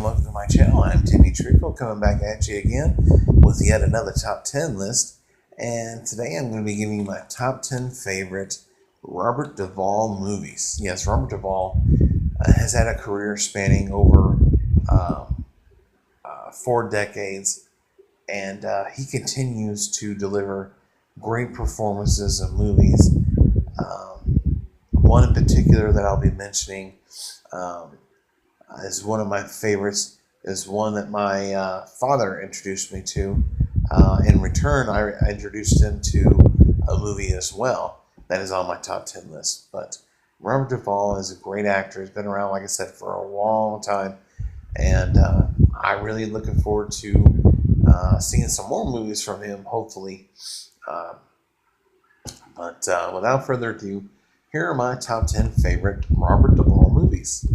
welcome to my channel. I'm Timmy Treacle, coming back at you again with yet another top 10 list. And today I'm going to be giving you my top 10 favorite Robert Duvall movies. Yes, Robert Duvall has had a career spanning over 4 decades, and he continues to deliver great performances in movies. One in particular that I'll be mentioning is one of my favorites, is one that my father introduced me to. In return, I introduced him to a movie as well that is on my top 10 list. But Robert Duvall is a great actor. He's been around, like I said, for a long time. And I'm really looking forward to seeing some more movies from him, hopefully. But without further ado, here are my top 10 favorite Robert Duvall movies.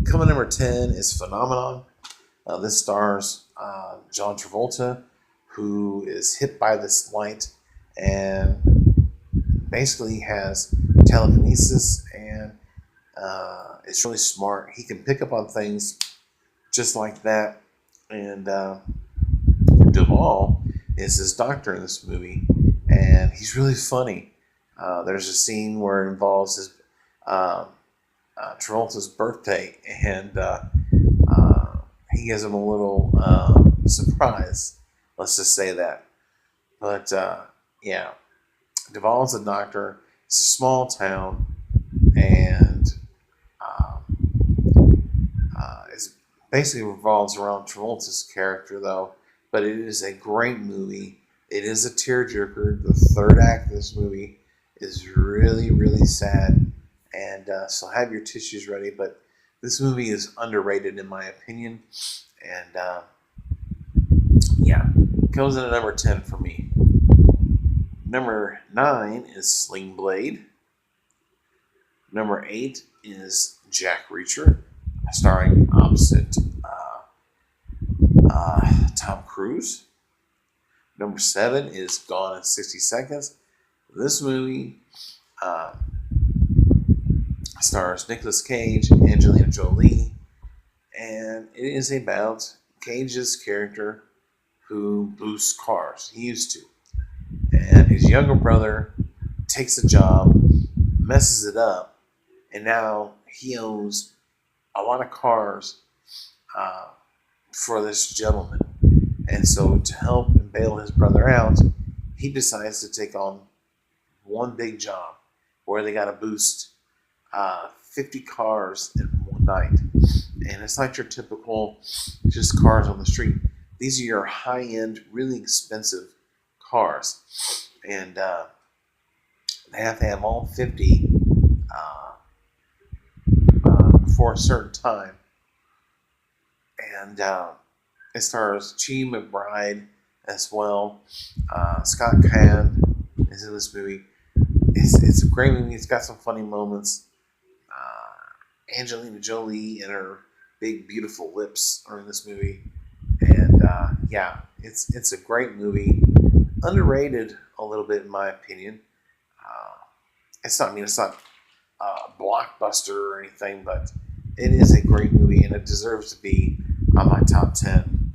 Coming number 10 is Phenomenon. This stars John Travolta, who is hit by this light and basically has telekinesis and is really smart. He can pick up on things just like that. And Duvall is his doctor in this movie, and he's really funny. There's a scene where it involves his Travolta's birthday, and he gives him a little surprise. Let's just say that. But yeah, Duvall's a doctor. It's a small town, and it basically revolves around Travolta's character, though. But it is a great movie. It is a tearjerker. The third act of this movie is really, really sad. And so have your tissues ready. But this movie is underrated in my opinion. And yeah, comes in at number 10 for me. Number 9 is Sling Blade. Number 8 is Jack Reacher, starring opposite Tom Cruise. Number 7 is Gone in 60 Seconds. This movie stars Nicolas Cage, Angelina Jolie, and it is about Cage's character who boosts cars. He used to. And his younger brother takes a job, messes it up, and now he owns a lot of cars for this gentleman. And so to help and bail his brother out, he decides to take on one big job where they got to boost 50 cars in one night. And it's not your typical just cars on the street. These are your high-end, really expensive cars. And they have to have all 50 before a certain time. And it stars Chi McBride as well. Scott Caan is in this movie. It's a great movie. It's got some funny moments. Angelina Jolie and her big, beautiful lips are in this movie. And yeah, it's a great movie. Underrated a little bit in my opinion. It's not a blockbuster or anything, but it is a great movie, and it deserves to be on my top 10.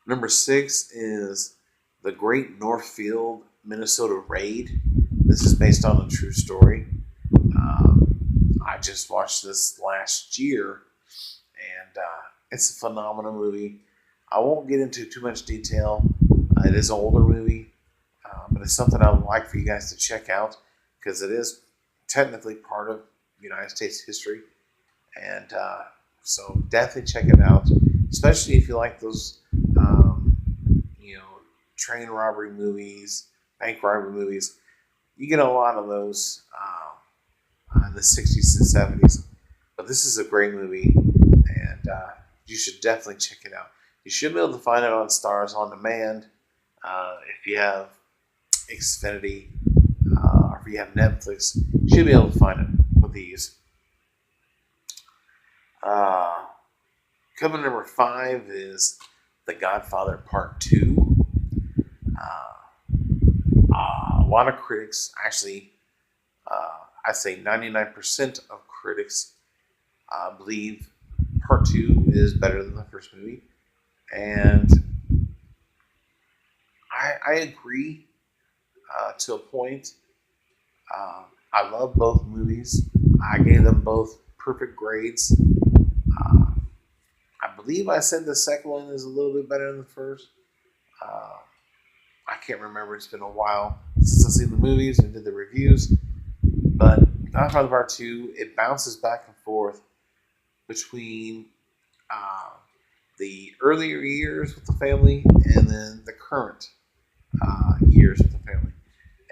Number 6 is The Great Northfield, Minnesota Raid. This is based on a true story. I just watched this last year, and it's a phenomenal movie. I won't get into too much detail. It is an older movie, but it's something I would like for you guys to check out because it is technically part of United States history. And so definitely check it out, especially if you like those, train robbery movies, bank robbery movies. You get a lot of those in the 60s and 70s. But this is a great movie, and you should definitely check it out. You should be able to find it on Stars On Demand if you have Xfinity or if you have Netflix. You should be able to find it with these. Coming number 5 is The Godfather Part 2. A lot of critics, actually, I'd say 99% of critics I believe part two is better than the first movie, and I agree to a point. I love both movies. I gave them both perfect grades. Uh, I believe I said the second one is a little bit better than the first. Uh, I can't remember. It's been a while since I've seen the movies and did the reviews. But Godfather Part 2, it bounces back and forth between uh, the earlier years with the family and then the current years with the family.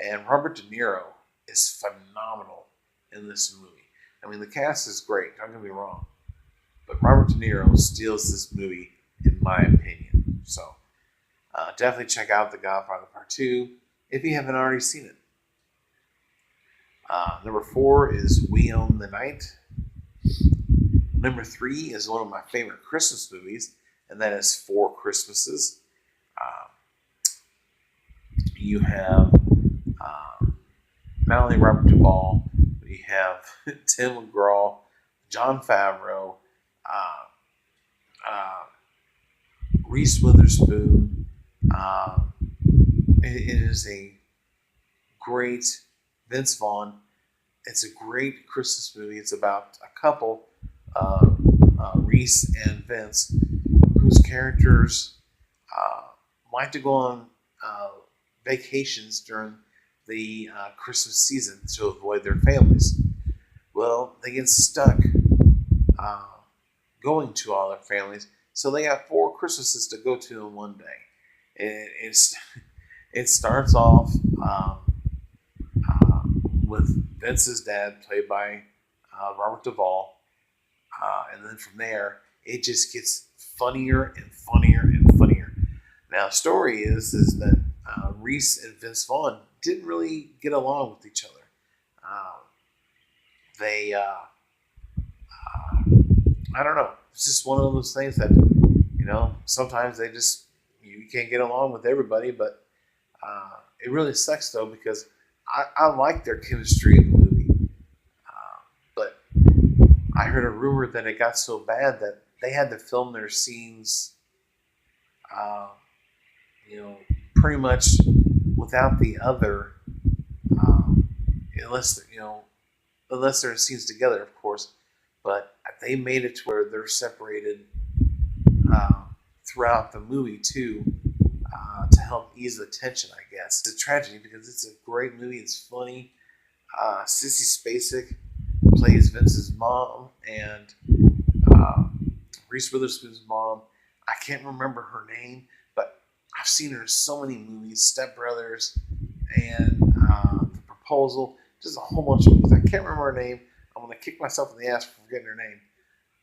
And Robert De Niro is phenomenal in this movie. I mean, the cast is great, don't get me wrong. But Robert De Niro steals this movie, in my opinion. So definitely check out The Godfather Part 2 if you haven't already seen it. Number 4 is We Own the Night. Number 3 is one of my favorite Christmas movies, and that is Four Christmases. Uh, you have not only Robert Duvall, but you have Tim McGraw, Jon Favreau, uh, uh, Reese Witherspoon. Uh, it is a great Vince Vaughn. It's a great Christmas movie. It's about a couple, Reese and Vince, whose characters like to go on vacations during the Christmas season to avoid their families. Well, they get stuck uh, going to all their families, so they have four Christmases to go to in one day. It starts off with Vince's dad, played by Robert Duvall, and then from there it just gets funnier and funnier and funnier. Now, the story is that Reese and Vince Vaughn didn't really get along with each other. Um, they, I don't know. It's just one of those things that sometimes they just you can't get along with everybody. But it really sucks though because I like their chemistry in the movie. But I heard a rumor that it got so bad that they had to film their scenes, uh, pretty much without the other, um, unless unless they're in scenes together, of course. But they made it to where they're separated uh, throughout the movie too, to help ease the tension. I guess it's a tragedy because it's a great movie. It's funny. Sissy Spacek plays Vince's mom, and uh, Reese Witherspoon's mom. I can't remember her name, but I've seen her in so many movies, Step Brothers, and The Proposal. Just a whole bunch of movies. I can't remember her name. I'm gonna kick myself in the ass for forgetting her name.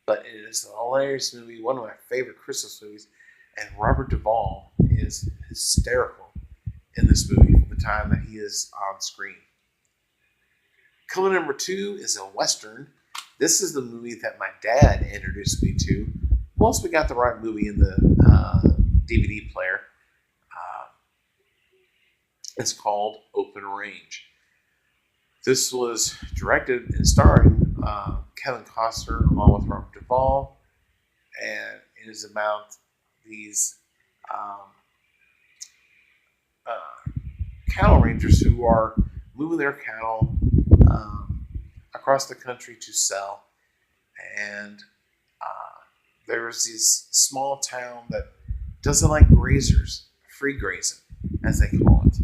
But it is a hilarious movie, one of my favorite Christmas movies. And Robert Duvall is hysterical in this movie from the time that he is on screen. Coming number 2 is a Western. This is the movie that my dad introduced me to. Once we got the right movie in the DVD player, it's called Open Range. This was directed and starring Kevin Costner along with Robert Duvall, and it is about these um, cattle rangers who are moving their cattle across the country to sell. And there's this small town that doesn't like grazers, free grazing, as they call it.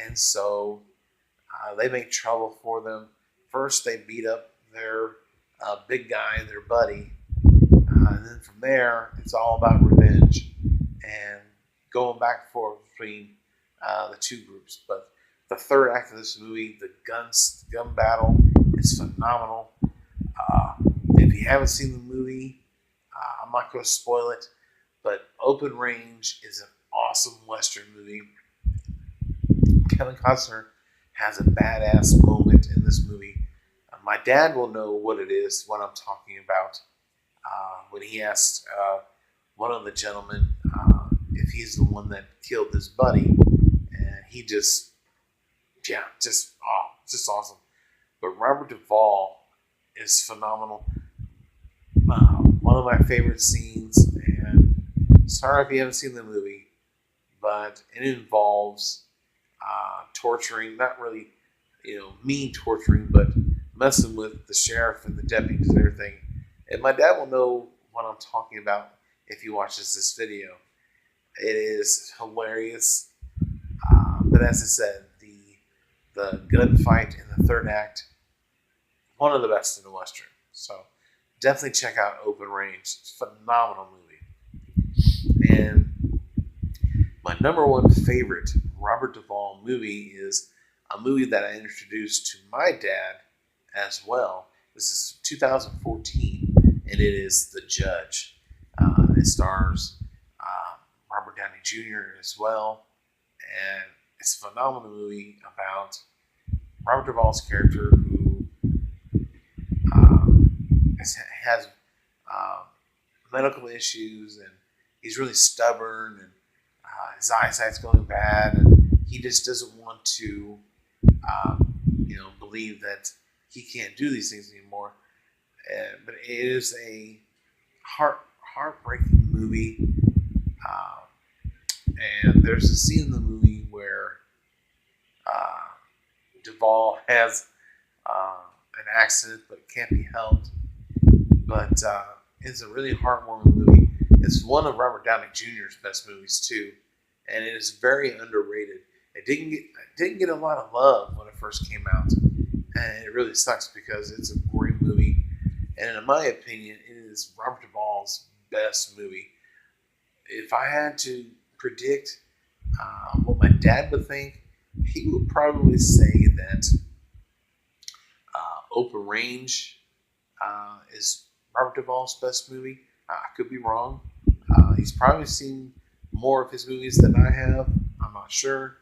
And so they make trouble for them. First, they beat up their big guy, their buddy. And then from there, it's all about revenge and going back and forth between the two groups. But the third act of this movie, the gun battle, is phenomenal. If you haven't seen the movie, I'm not going to spoil it, but Open Range is an awesome Western movie. Kevin Costner has a badass moment in this movie. My dad will know what it is, what I'm talking about, when he asked one of the gentlemen if he's the one that killed his buddy, and he just awesome. But Robert Duvall is phenomenal. one of my favorite scenes, and sorry if you haven't seen the movie, but it involves torturing, not really, mean torturing, but messing with the sheriff and the deputies and everything. And my dad will know what I'm talking about if he watches this video. It is hilarious, but as I said, the gunfight in the third act, one of the best in the Western. So definitely check out Open Range. It's a phenomenal movie. And my number one favorite Robert Duvall movie is a movie that I introduced to my dad as well. This is 2014, and it is The Judge. It stars Robert Downey Jr. as well, and it's a phenomenal movie about Robert Duvall's character who has medical issues, and he's really stubborn, and his eyesight's going bad, and he just doesn't want to, believe that he can't do these things anymore. But it is a heartbreaking movie, and there's a scene in the movie where Duvall has an accident but can't be helped. But it's a really heartwarming movie. It's one of Robert Downey Jr.'s best movies too, and it is very underrated. It didn't get a lot of love when it first came out, and it really sucks because it's a great movie. And in my opinion, it is Robert Duvall's best movie. If I had to predict what my dad would think, he would probably say that Open Range is Robert Duvall's best movie. I could be wrong. He's probably seen more of his movies than I have. I'm not sure.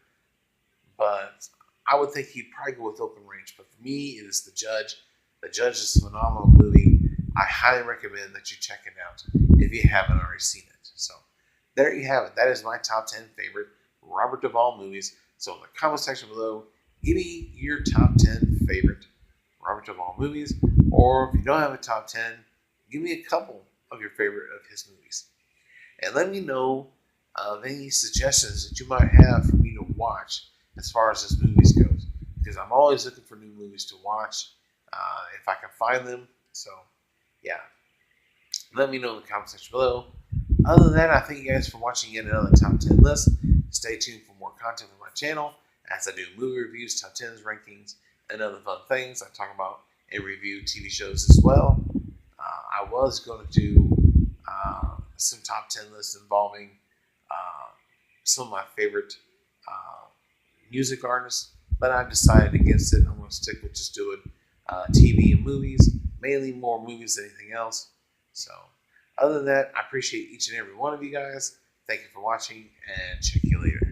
But I would think he'd probably go with Open Range. But for me, it is The Judge. The Judge is a phenomenal movie. I highly recommend that you check it out if you haven't already seen it. So there you have it. That is my top 10 favorite Robert Duvall movies. So in the comment section below, give me your top 10 favorite Robert Duvall movies. Or if you don't have a top 10, give me a couple of your favorite of his movies. And let me know of any suggestions that you might have for me to watch as far as this movies goes. Because I'm always looking for new movies to watch if I can find them. So, yeah. Let me know in the comment section below. Other than that, I thank you guys for watching yet another top 10 list. Stay tuned for more content on my channel as I do movie reviews, top 10s, rankings, and other fun things. I talk about and review TV shows as well. I was going to do some top 10 lists involving some of my favorite music artists, but I've decided against it. I'm going to stick with just doing TV and movies, mainly more movies than anything else. So, other than that, I appreciate each and every one of you guys. Thank you for watching, and check you later.